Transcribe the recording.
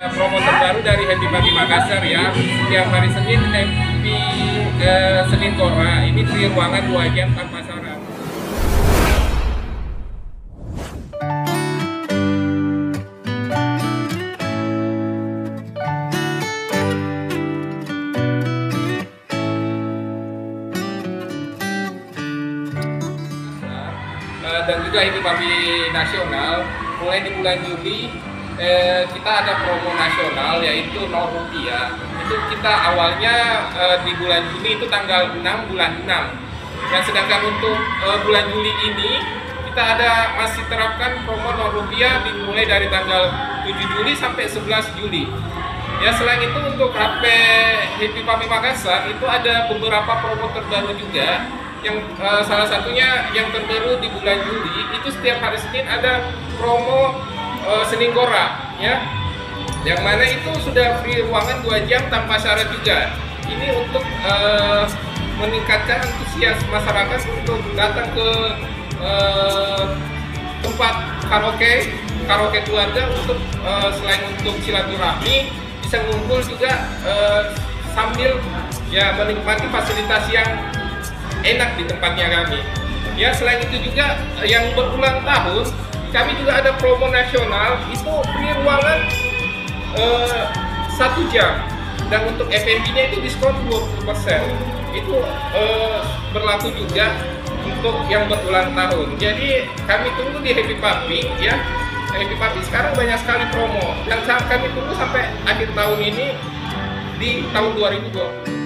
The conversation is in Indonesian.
Promo terbaru dari Happy Pagi Makassar ya, setiap hari Senin Happy Senin Kora ini free ruangan 2 jam tanpa syarat. Dan juga Happy Pagi Nasional mulai di bulan Juli kita ada promo nasional yaitu Rp0. Itu kita awalnya di bulan Juli itu tanggal 6 bulan 6. Dan sedangkan untuk bulan Juli ini kita masih terapkan promo Rp0 dimulai dari tanggal 7 Juli sampai 11 Juli. Ya, selain itu untuk HP Happy Pagi Makassar itu ada beberapa promo terbaru juga. Yang salah satunya yang terbaru di bulan Juli itu setiap hari Senin ada promo Senin Kora ya, yang mana itu sudah free ruangan 2 jam tanpa syarat juga. Ini untuk meningkatkan antusias masyarakat untuk datang ke tempat karaoke keluarga untuk selain untuk silaturahmi bisa ngumpul juga sambil ya menikmati fasilitas yang enak di tempatnya kami. Ya, selain itu juga yang berulang tahun kami juga ada promo nasional itu free ruangan 1 jam, dan untuk F&B-nya itu diskon 20%. Itu berlaku juga untuk yang berulang tahun. Jadi kami tunggu di Happy Papi ya. Happy Papi sekarang banyak sekali promo dan kami tunggu sampai akhir tahun ini di tahun 2020.